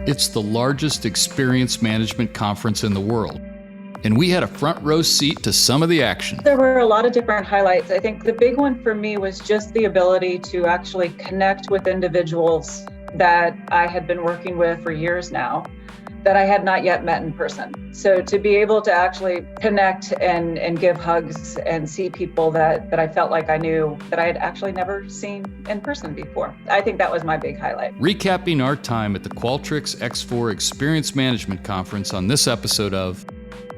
It's the largest experience management conference in the world, and we had a front row seat to some of the action. There were a lot of different highlights. I think the big one for me was just the ability to actually connect with individuals that I had been working with for years now, that I had not yet met in person. So to be able to actually connect and give hugs and see people that I felt like I knew that I had actually never seen in person before. I think that was my big highlight. Recapping our time at the Qualtrics X4 Experience Management Conference on this episode of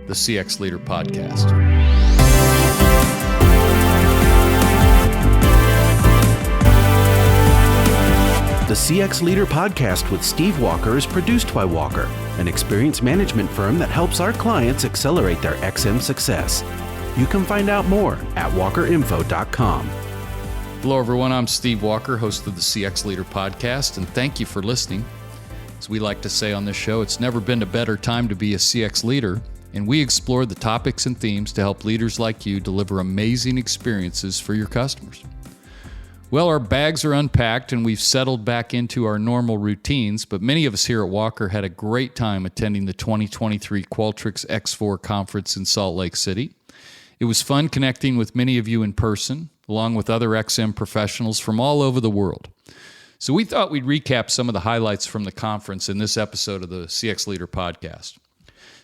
the CX Leader Podcast. The CX Leader Podcast with Steve Walker is produced by Walker, an experience management firm that helps our clients accelerate their XM success. You can find out more at walkerinfo.com. Hello, everyone. I'm Steve Walker, host of the CX Leader Podcast, and thank you for listening. As we like to say on this show, it's never been a better time to be a CX leader, and we explore the topics and themes to help leaders like you deliver amazing experiences for your customers. Well, our bags are unpacked and we've settled back into our normal routines, but many of us here at Walker had a great time attending the 2023 Qualtrics X4 conference in Salt Lake City. It was fun connecting with many of you in person, along with other XM professionals from all over the world. So we thought we'd recap some of the highlights from the conference in this episode of the CX Leader Podcast.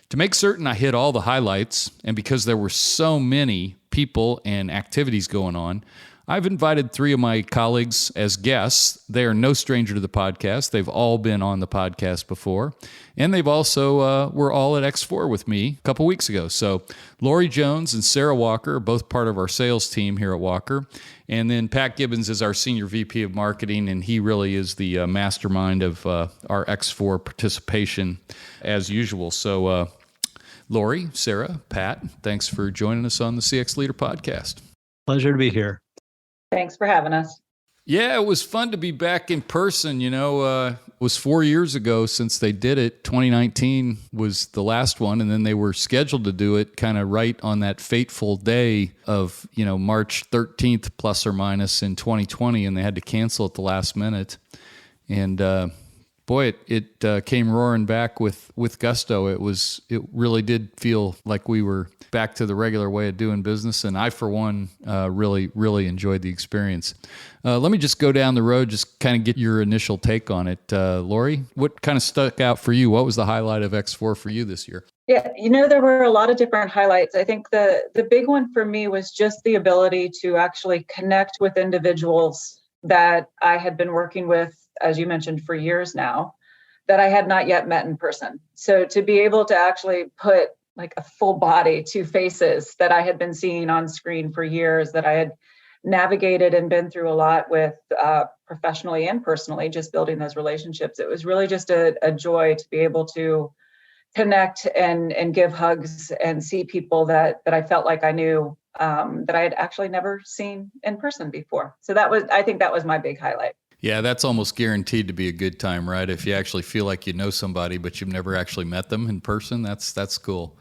To make certain I hit all the highlights, and because there were so many people and activities going on, I've invited three of my colleagues as guests. They are no stranger to the podcast. They've all been on the podcast before. And they've also were all at X4 with me a couple weeks ago. So Lauri Jones and Sarah Walker are both part of our sales team here at Walker. And then Pat Gibbons is our Senior VP of Marketing, and he really is the mastermind of our X4 participation as usual. So Lauri, Sarah, Pat, thanks for joining us on the CX Leader Podcast. Pleasure to be here. Thanks for having us. Yeah, it was fun to be back in person. It was 4 years ago since they did it. 2019 was the last one, and then they were scheduled to do it kind of right on that fateful day of, March 13th plus or minus in 2020, and they had to cancel at the last minute. And boy, it came roaring back with gusto. It really did feel like we were back to the regular way of doing business, and I, for one, really enjoyed the experience. Let me just go down the road, just kind of get your initial take on it. Lauri, what kind of stuck out for you? What was the highlight of X4 for you this year? Yeah, there were a lot of different highlights. I think the big one for me was just the ability to actually connect with individuals that I had been working with, as you mentioned, for years now, that I had not yet met in person. So to be able to actually put like a full body to faces that I had been seeing on screen for years, that I had navigated and been through a lot with professionally and personally, just building those relationships. It was really just a joy to be able to connect and give hugs and see people that I felt like I knew that I had actually never seen in person before. So I think that was my big highlight. Yeah, that's almost guaranteed to be a good time, right? If you actually feel like you know somebody, but you've never actually met them in person, that's cool.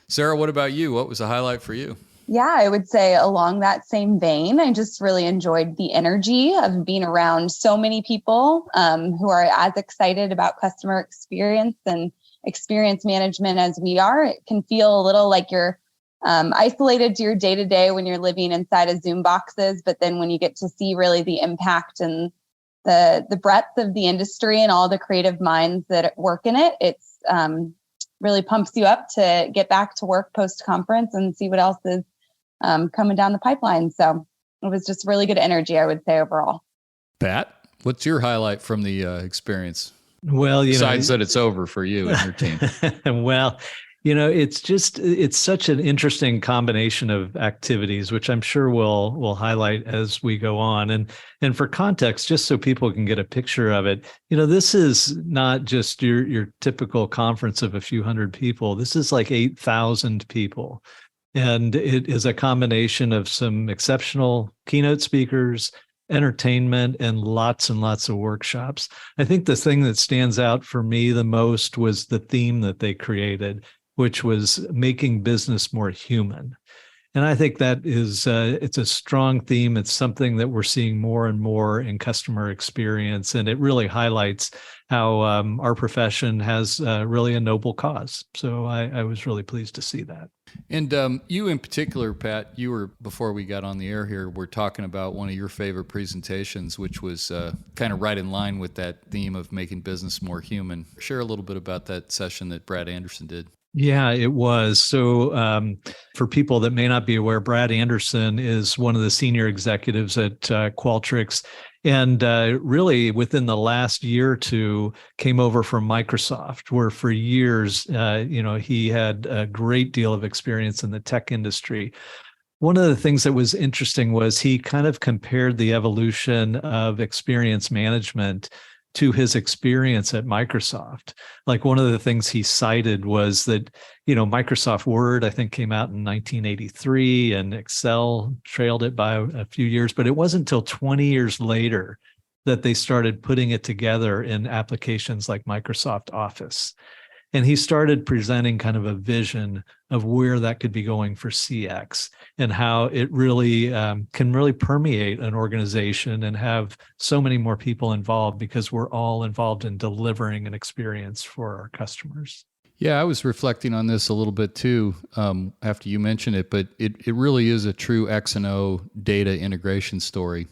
Sarah, what about you? What was a highlight for you? Yeah, I would say along that same vein, I just really enjoyed the energy of being around so many people who are as excited about customer experience and experience management as we are. It can feel a little like you're isolated to your day-to-day when you're living inside of Zoom boxes, but then when you get to see really the impact and the breadth of the industry and all the creative minds that work in it, it's really pumps you up to get back to work post-conference and see what else is coming down the pipeline. So it was just really good energy, I would say, overall. Pat, what's your highlight from the experience? Well, besides that it's over for you and your team. Well, it's such an interesting combination of activities, which I'm sure we'll highlight as we go on. And for context, just so people can get a picture of it, this is not just your typical conference of a few hundred people. This is like 8,000 people. And it is a combination of some exceptional keynote speakers, entertainment, and lots of workshops. I think the thing that stands out for me the most was the theme that they created, which was making business more human. And I think that is, it's a strong theme. It's something that we're seeing more and more in customer experience. And it really highlights how our profession has really a noble cause. So I was really pleased to see that. And you in particular, Pat, you were, before we got on the air here, we're talking about one of your favorite presentations, which was kind of right in line with that theme of making business more human. Share a little bit about that session that Brad Anderson did. Yeah, it was. So for people that may not be aware, Brad Anderson is one of the senior executives at Qualtrics. And really within the last year or two came over from Microsoft, where for years, he had a great deal of experience in the tech industry. One of the things that was interesting was he kind of compared the evolution of experience management to his experience at Microsoft. Like one of the things he cited was that, Microsoft Word, I think, came out in 1983 and Excel trailed it by a few years, but it wasn't until 20 years later that they started putting it together in applications like Microsoft Office. And he started presenting kind of a vision of where that could be going for CX and how it really can really permeate an organization and have so many more people involved because we're all involved in delivering an experience for our customers. Yeah, I was reflecting on this a little bit too after you mentioned it, but it really is a true X and O data integration story.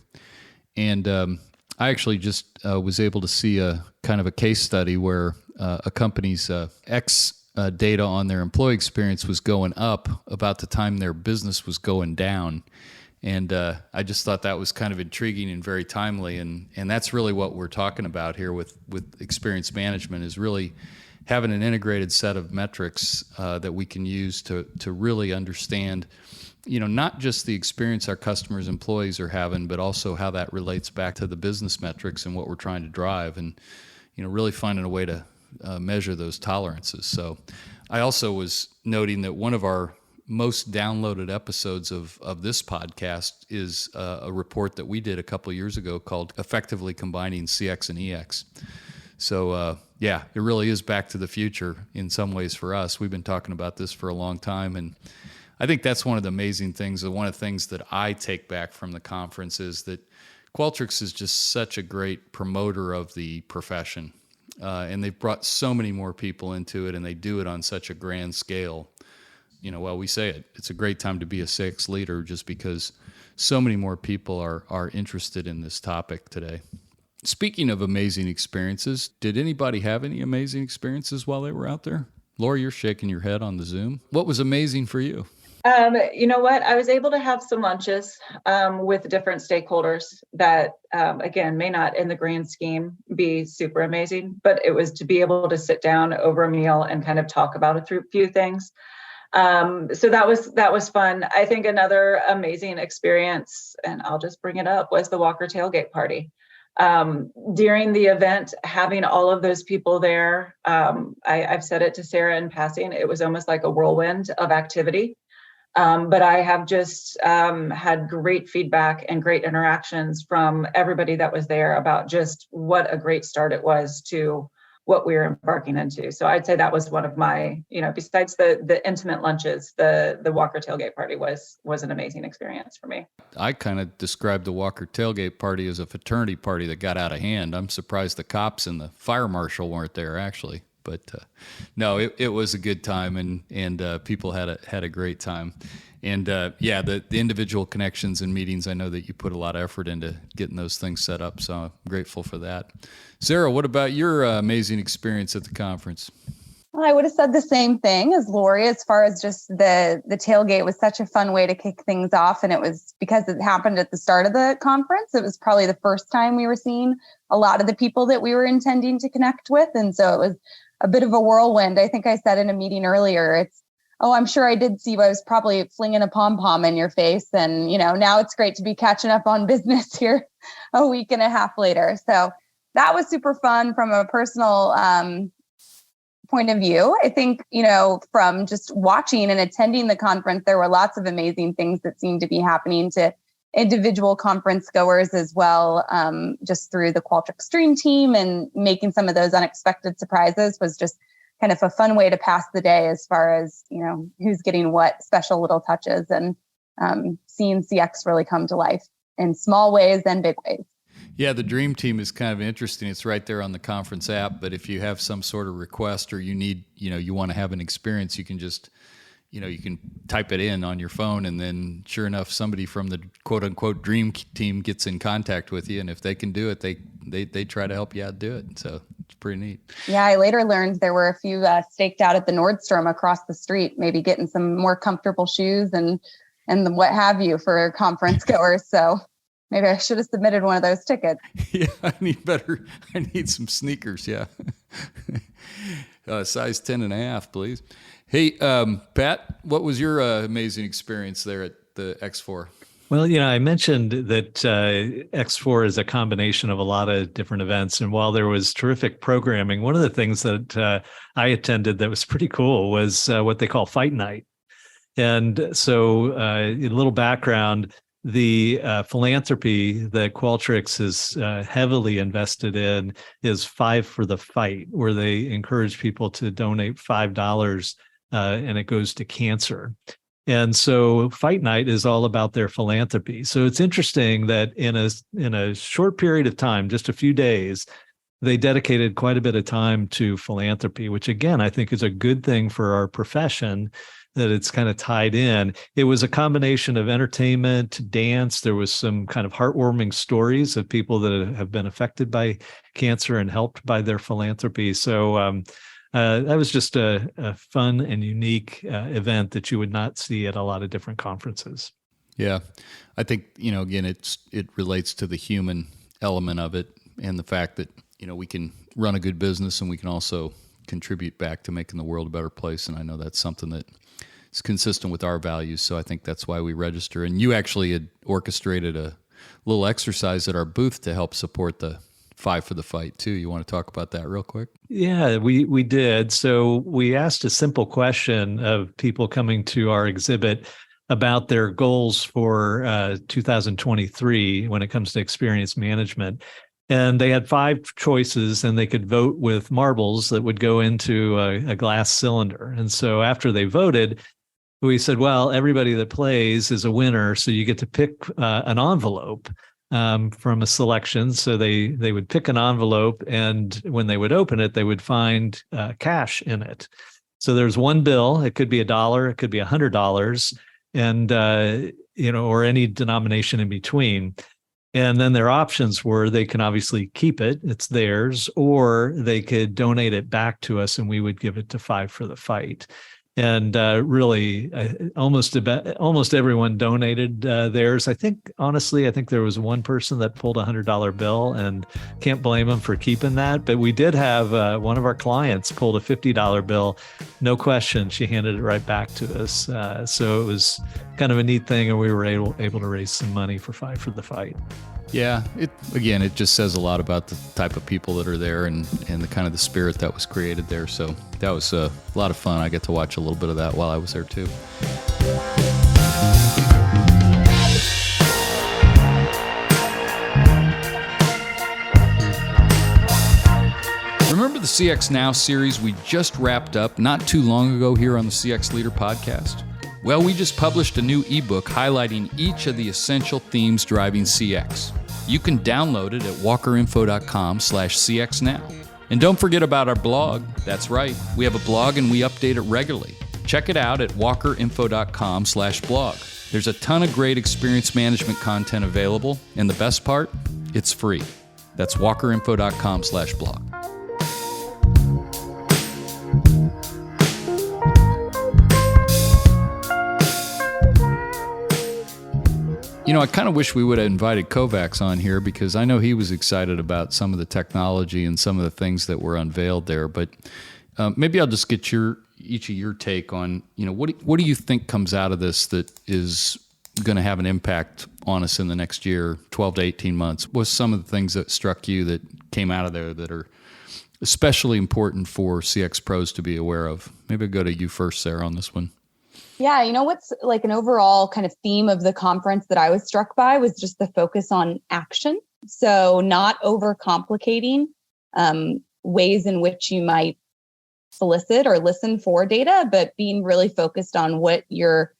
And I actually just was able to see a kind of a case study where a company's X data on their employee experience was going up about the time their business was going down. And I just thought that was kind of intriguing and very timely. And that's really what we're talking about here with experience management, is really having an integrated set of metrics that we can use to really understand, not just the experience our customers, employees are having, but also how that relates back to the business metrics and what we're trying to drive, and really finding a way to measure those tolerances. So I also was noting that one of our most downloaded episodes of this podcast is a report that we did a couple of years ago called Effectively Combining CX and EX. So it really is back to the future in some ways for us. We've been talking about this for a long time, and I think that's one of the amazing things. One of the things that I take back from the conference is that Qualtrics is just such a great promoter of the profession. And they've brought so many more people into it, and they do it on such a grand scale. We say it's a great time to be a CX leader just because so many more people are interested in this topic today. Speaking of amazing experiences, did anybody have any amazing experiences while they were out there? Lauri, you're shaking your head on the Zoom. What was amazing for you? You know what? I was able to have some lunches with different stakeholders that, again, may not in the grand scheme be super amazing, but it was to be able to sit down over a meal and kind of talk about a few things. So that was fun. I think another amazing experience, and I'll just bring it up, was the Walker tailgate party. During the event, having all of those people there, I've said it to Sarah in passing, it was almost like a whirlwind of activity. But I have just had great feedback and great interactions from everybody that was there about just what a great start it was to what we were embarking into. So I'd say that was one of my, besides the intimate lunches, the Walker tailgate party was an amazing experience for me. I kind of described the Walker tailgate party as a fraternity party that got out of hand. I'm surprised the cops and the fire marshal weren't there, actually. But no, it was a good time, and people had a great time. And the individual connections and meetings, I know that you put a lot of effort into getting those things set up, so I'm grateful for that. Sarah, what about your amazing experience at the conference? Well, I would have said the same thing as Lauri, as far as just the tailgate was such a fun way to kick things off. And it was because it happened at the start of the conference. It was probably the first time we were seeing a lot of the people that we were intending to connect with. And so it was a bit of a whirlwind. I think I said in a meeting earlier, I'm sure I did see you. I was probably flinging a pom-pom in your face. And, now it's great to be catching up on business here a week and a half later. So that was super fun from a personal point of view. I think, from just watching and attending the conference, there were lots of amazing things that seemed to be happening to individual conference goers as well, just through the Qualtrics Stream team, and making some of those unexpected surprises was just kind of a fun way to pass the day as far as, who's getting what special little touches. And seeing CX really come to life in small ways and big ways. Yeah, the Dream Team is kind of interesting. It's right there on the conference app, but if you have some sort of request or you need, you want to have an experience, you can just, you can type it in on your phone, and then sure enough, somebody from the quote unquote Dream Team gets in contact with you. And if they can do it, they try to help you out do it. So it's pretty neat. Yeah, I later learned there were a few staked out at the Nordstrom across the street, maybe getting some more comfortable shoes and what have you for conference goers. So maybe I should have submitted one of those tickets. Yeah, I need some sneakers. Yeah. Size 10.5, please. Hey, Pat, what was your amazing experience there at the X4? Well, I mentioned that X4 is a combination of a lot of different events. And while there was terrific programming, one of the things that I attended that was pretty cool was what they call Fight Night. And so a little background, the philanthropy that Qualtrics is heavily invested in is 5 for the Fight, where they encourage people to donate $5 and it goes to cancer. And so Fight Night is all about their philanthropy. So it's interesting that in a short period of time, just a few days, they dedicated quite a bit of time to philanthropy, which again, I think is a good thing for our profession, that it's kind of tied in. It was a combination of entertainment, dance. There was some kind of heartwarming stories of people that have been affected by cancer and helped by their philanthropy. So that was just a fun and unique event that you would not see at a lot of different conferences. Yeah, I think, again, it relates to the human element of it and the fact that, we can run a good business and we can also contribute back to making the world a better place. And I know that's something that is consistent with our values. So I think that's why we register. And you actually had orchestrated a little exercise at our booth to help support the 5 for the Fight too. You want to talk about that real quick? Yeah, we did. So we asked a simple question of people coming to our exhibit about their goals for 2023 when it comes to experience management. And they had 5 choices, and they could vote with marbles that would go into a glass cylinder. And so after they voted, we said, well, everybody that plays is a winner, so you get to pick an envelope from a selection. So they would pick an envelope, and when they would open it, they would find cash in it. So there's one bill. It could be $1, it could be $100, and or any denomination in between. And then their options were they can obviously keep it, it's theirs, or they could donate it back to us and we would give it to 5 for the Fight. And really, almost everyone donated theirs. I think there was one person that pulled a $100 bill, and can't blame them for keeping that. But we did have one of our clients pulled a $50 bill. No question, she handed it right back to us. So it was kind of a neat thing, and we were able to raise some money for 5 for the Fight. Yeah, it just says a lot about the type of people that are there and the kind of the spirit that was created there. So that was a lot of fun. I get to watch a little bit of that while I was there too. Remember the CX Now series we just wrapped up not too long ago here on the CX Leader podcast? Well, we just published a new ebook highlighting each of the essential themes driving CX. You can download it at walkerinfo.com/CXNow. And don't forget about our blog. That's right, we have a blog and we update it regularly. Check it out at walkerinfo.com/blog. There's a ton of great experience management content available, and the best part, it's free. That's walkerinfo.com/blog. I kind of wish we would have invited Kovacs on here, because I know he was excited about some of the technology and some of the things that were unveiled there. But maybe I'll just get each of your take on, what do you think comes out of this that is going to have an impact on us in the next year, 12 to 18 months? What's some of the things that struck you that came out of there that are especially important for CX pros to be aware of? Maybe I'll go to you first, Sarah, on this one. Yeah, what's like an overall kind of theme of the conference that I was struck by was just the focus on action. So not overcomplicating ways in which you might solicit or listen for data, but being really focused on what your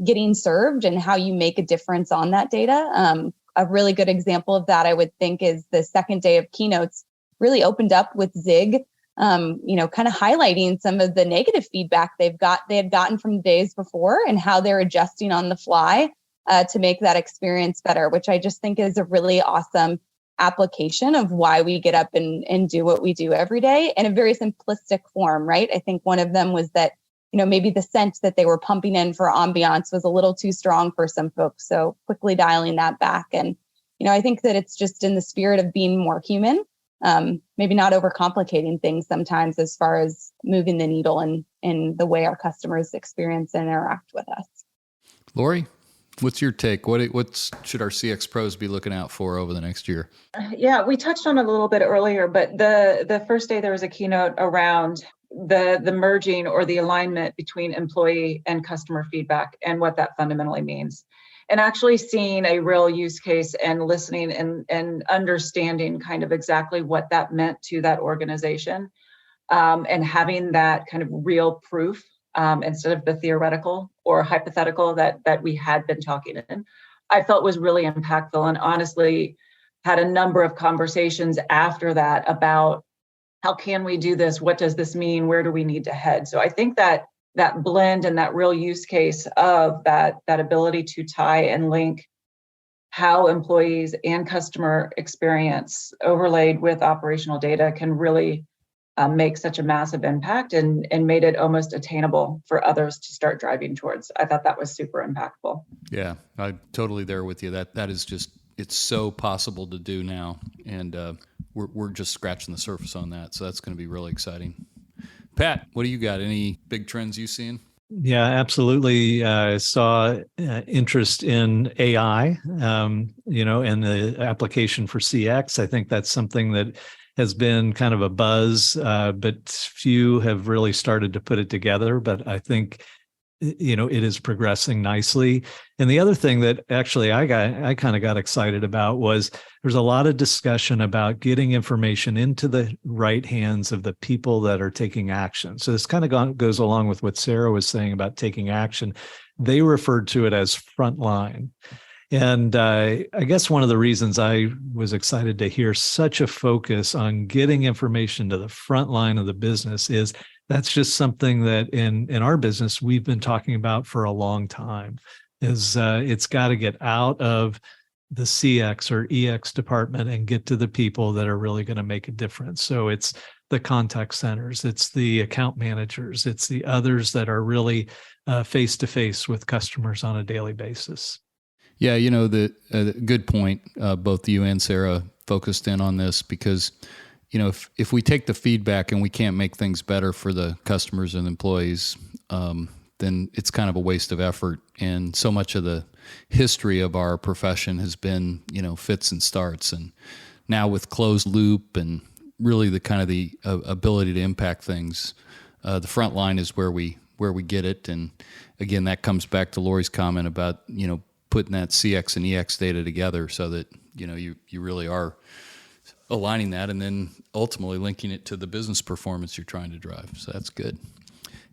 getting served and how you make a difference on that data. A really good example of that, I would think, is the second day of keynotes really opened up with Zig, kind of highlighting some of the negative feedback they had gotten from the days before and how they're adjusting on the fly to make that experience better, which I just think is a really awesome application of why we get up and do what we do every day in a very simplistic form, right? I think one of them was that, maybe the scent that they were pumping in for ambiance was a little too strong for some folks. So quickly dialing that back. And, I think that it's just in the spirit of being more human, maybe not overcomplicating things sometimes as far as moving the needle in the way our customers experience and interact with us. Lauri, what's your take? What should our CX pros be looking out for over the next year? Yeah, we touched on it a little bit earlier, but the first day there was a keynote around the merging or the alignment between employee and customer feedback and what that fundamentally means. And actually seeing a real use case and listening and understanding kind of exactly what that meant to that organization, and having that kind of real proof instead of the theoretical or hypothetical that we had been talking in, I felt was really impactful, and honestly had a number of conversations after that about how can we do this? What does this mean? Where do we need to head? So I think that blend and that real use case of that ability to tie and link how employees and customer experience overlaid with operational data can really make such a massive impact and made it almost attainable for others to start driving towards. I thought that was super impactful. Yeah, I'm totally there with you. That is just, it's so possible to do now. And we're just scratching the surface on that. So that's going to be really exciting. Pat, what do you got? Any big trends you seeing? Yeah, absolutely. I saw interest in AI, and the application for CX. I think that's something that has been kind of a buzz, but few have really started to put it together. But I think, it is progressing nicely. And the other thing that actually I kind of got excited about was there's a lot of discussion about getting information into the right hands of the people that are taking action. So this kind of goes along with what Sarah was saying about taking action. They referred to it as frontline. And I guess one of the reasons I was excited to hear such a focus on getting information to the front line of the business is that's just something that in our business we've been talking about for a long time. Is it's got to get out of the CX or EX department and get to the people that are really going to make a difference. So it's the contact centers, it's the account managers, it's the others that are really face to face with customers on a daily basis. Yeah, the good point. Both you and Sarah focused in on this because, if we take the feedback and we can't make things better for the customers and employees, then it's kind of a waste of effort. And so much of the history of our profession has been, fits and starts. And now with closed loop and really the kind of the ability to impact things, the front line is where we get it. And again, that comes back to Lauri's comment about, putting that CX and EX data together so that, you really are aligning that and then ultimately linking it to the business performance you're trying to drive. So that's good.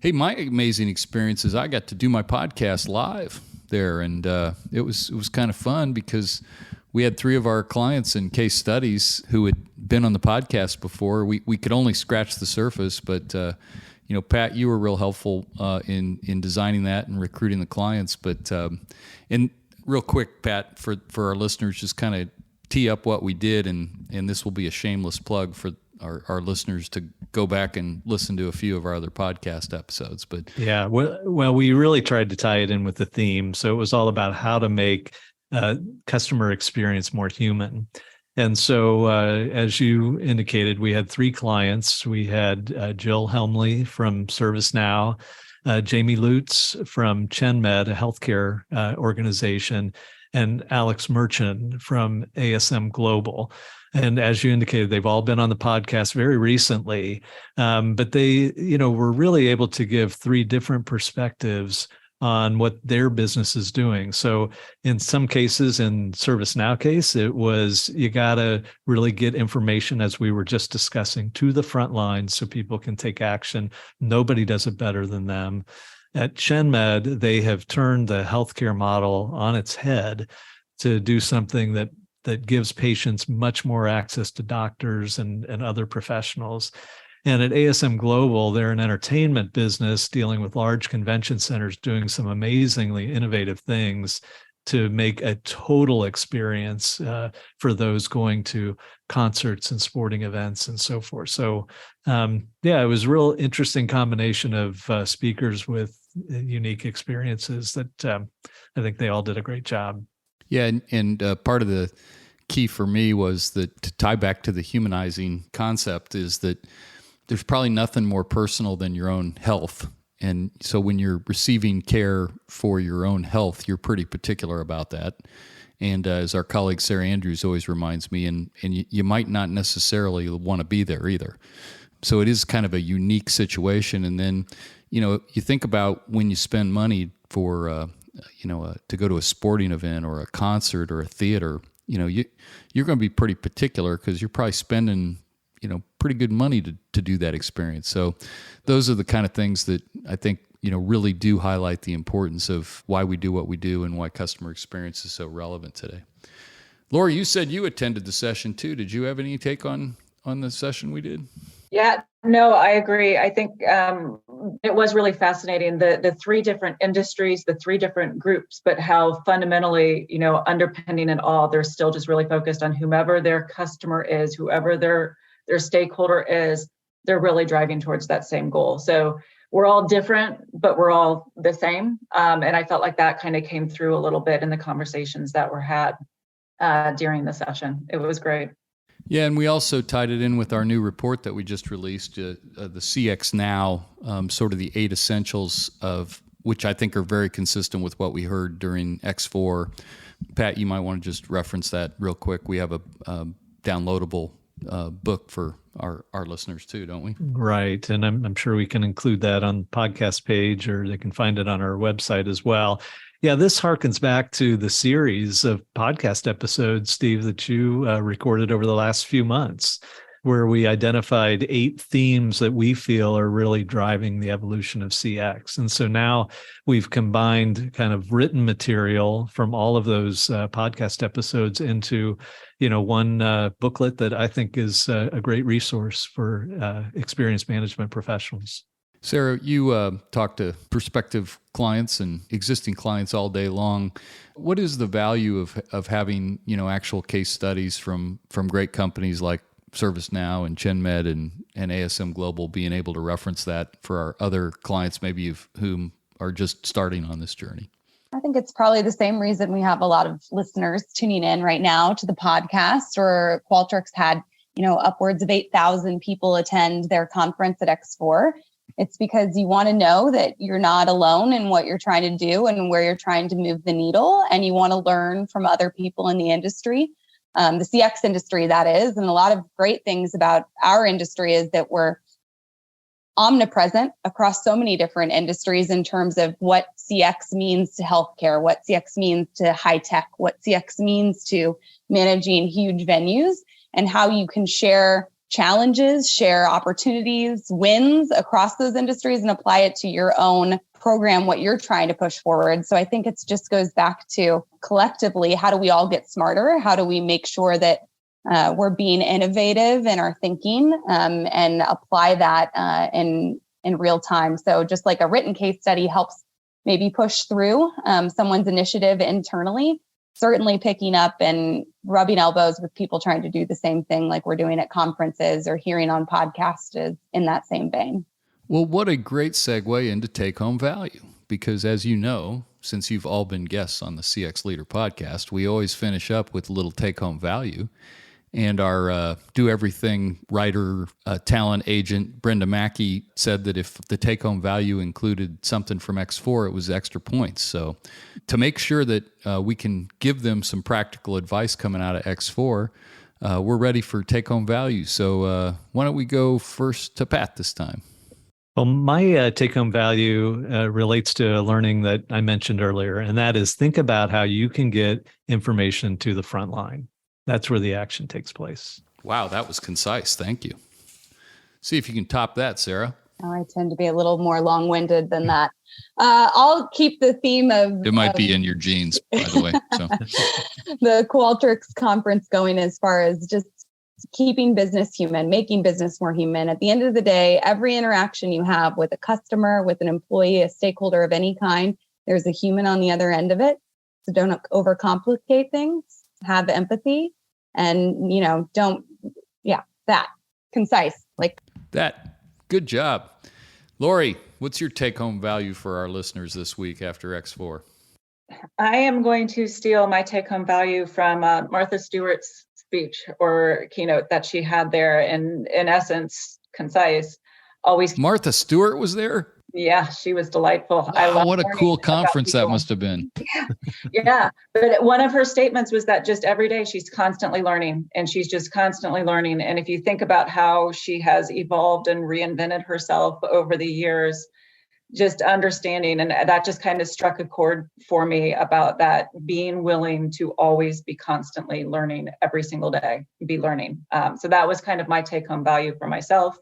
Hey, my amazing experience is I got to do my podcast live there, and it was kind of fun because we had 3 of our clients in case studies who had been on the podcast before. We could only scratch the surface, but Pat, you were real helpful in designing that and recruiting the clients. But and real quick, Pat, for our listeners, just kind of tee up what we did, and this will be a shameless plug for our listeners to go back and listen to a few of our other podcast episodes. But yeah, well, we really tried to tie it in with the theme. So it was all about how to make customer experience more human. And so, as you indicated, we had 3 clients. We had Jill Helmley from ServiceNow, Jamie Lutz from ChenMed, a healthcare organization, and Alex Merchant from ASM Global. And as you indicated, they've all been on the podcast very recently, but they, were really able to give 3 different perspectives on what their business is doing. So in some cases, in ServiceNow case, it was you got to really get information, as we were just discussing, to the front line so people can take action. Nobody does it better than them. at ChenMed, they have turned the healthcare model on its head to do something that gives patients much more access to doctors and other professionals. And at ASM Global, they're an entertainment business dealing with large convention centers, doing some amazingly innovative things to make a total experience for those going to concerts and sporting events and so forth. So, it was a real interesting combination of speakers with unique experiences that I think they all did a great job. Yeah, and part of the key for me was that to tie back to the humanizing concept is that there's probably nothing more personal than your own health. And so when you're receiving care for your own health, you're pretty particular about that. And as our colleague Sarah Andrews always reminds me, and you might not necessarily want to be there either. So it is kind of a unique situation. And then, you think about when you spend money for, to go to a sporting event or a concert or a theater, you're going to be pretty particular because you're probably spending pretty good money to do that experience. So those are the kind of things that I think, really do highlight the importance of why we do what we do and why customer experience is so relevant today. Lauri, you said you attended the session too. Did you have any take on the session we did? Yeah, no, I agree. I think it was really fascinating, the three different industries, the three different groups, but how fundamentally, underpinning it all, they're still just really focused on whomever their customer is, whoever their stakeholder is, they're really driving towards that same goal. So we're all different, but we're all the same. And I felt like that kind of came through a little bit in the conversations that were had during the session. It was great. Yeah, and we also tied it in with our new report that we just released, the CX Now, sort of the 8 essentials of which I think are very consistent with what we heard during X4. Pat, you might want to just reference that real quick. We have a downloadable book for our listeners too, don't we? Right. And I'm sure we can include that on the podcast page, or they can find it on our website as well. Yeah, this harkens back to the series of podcast episodes, Steve, that you recorded over the last few months, where we identified 8 themes that we feel are really driving the evolution of CX. And so now we've combined kind of written material from all of those podcast episodes into, one booklet that I think is a great resource for experience management professionals. Sarah, you talk to prospective clients and existing clients all day long. What is the value of having, actual case studies from great companies like ServiceNow and ChenMed and ASM Global, being able to reference that for our other clients, maybe of whom are just starting on this journey? I think it's probably the same reason we have a lot of listeners tuning in right now to the podcast, or Qualtrics had, upwards of 8,000 people attend their conference at X4. It's because you want to know that you're not alone in what you're trying to do and where you're trying to move the needle. And you want to learn from other people in the industry, the CX industry, that is. And a lot of great things about our industry is that we're omnipresent across so many different industries in terms of what CX means to healthcare, what CX means to high tech, what CX means to managing huge venues, and how you can share challenges, share opportunities, wins across those industries and apply it to your own program, what you're trying to push forward. So I think it just goes back to collectively, how do we all get smarter? How do we make sure that we're being innovative in our thinking and apply that in real time? So just like a written case study helps maybe push through someone's initiative internally, certainly picking up and rubbing elbows with people trying to do the same thing like we're doing at conferences or hearing on podcasts is in that same vein. Well, what a great segue into take-home value, because as you know, since you've all been guests on the CX Leader podcast, we always finish up with a little take-home value. And our Do Everything writer, talent agent, Brenda Mackey, said that if the take-home value included something from X4, it was extra points. So to make sure that we can give them some practical advice coming out of X4, we're ready for take-home value. So why don't we go first to Pat this time? Well, my take-home value relates to a learning that I mentioned earlier, and that is think about how you can get information to the front line. That's where the action takes place. Wow, that was concise. Thank you. See if you can top that, Sarah. Oh, I tend to be a little more long-winded than that. I'll keep the theme of... It might be in your genes, by the way. So. The Qualtrics conference going as far as just keeping business human, making business more human. At the end of the day, every interaction you have with a customer, with an employee, a stakeholder of any kind, there's a human on the other end of it. So don't overcomplicate things, have empathy, and, concise, like that. Good job. Lauri, what's your take-home value for our listeners this week after X4? I am going to steal my take-home value from Martha Stewart's speech or keynote that she had there. In essence, concise. Always. Martha Stewart was there? Yeah, she was delightful. Wow, what a cool conference that must have been. Yeah. But one of her statements was that just every day she's constantly learning, and she's just constantly learning. And if you think about how she has evolved and reinvented herself over the years, just understanding, and that just kind of struck a chord for me about that, being willing to always be constantly learning every single day, be learning. So that was kind of my take-home value for myself,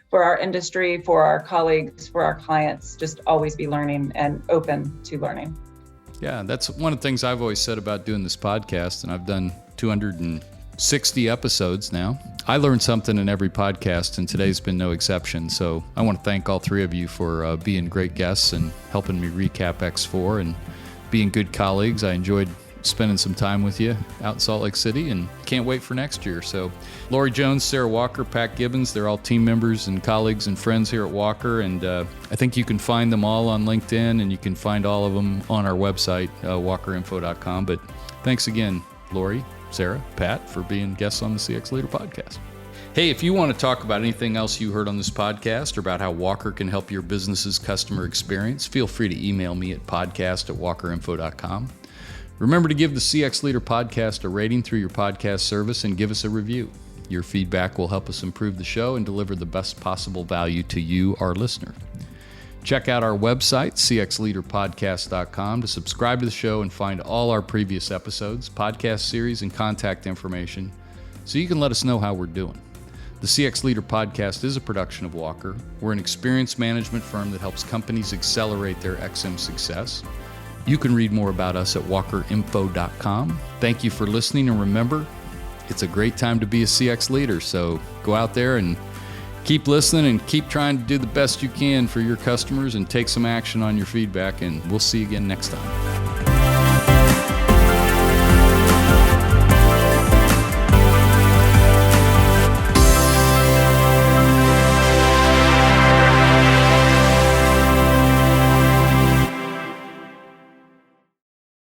for our industry, for our colleagues, for our clients, just always be learning and open to learning. Yeah, that's one of the things I've always said about doing this podcast, and I've done 260 episodes now. I learned something in every podcast, and today's been no exception. So I want to thank all three of you for being great guests and helping me recap X4 and being good colleagues. I enjoyed spending some time with you out in Salt Lake City, and can't wait for next year. So Lauri Jones, Sarah Walker, Pat Gibbons, they're all team members and colleagues and friends here at Walker, and I think you can find them all on LinkedIn, and you can find all of them on our website, walkerinfo.com. But thanks again, Lauri, Sarah, Pat, for being guests on the CX Leader podcast. Hey, if you want to talk about anything else you heard on this podcast or about how Walker can help your business's customer experience, feel free to email me at podcast@walkerinfo.com. Remember to give the CX Leader podcast a rating through your podcast service and give us a review. Your feedback will help us improve the show and deliver the best possible value to you, our listener. Check out our website, cxleaderpodcast.com, to subscribe to the show and find all our previous episodes, podcast series, and contact information so you can let us know how we're doing. The CX Leader podcast is a production of Walker. We're an experience management firm that helps companies accelerate their XM success. You can read more about us at walkerinfo.com. Thank you for listening, and remember, it's a great time to be a CX leader, so go out there and keep listening and keep trying to do the best you can for your customers and take some action on your feedback, and we'll see you again next time.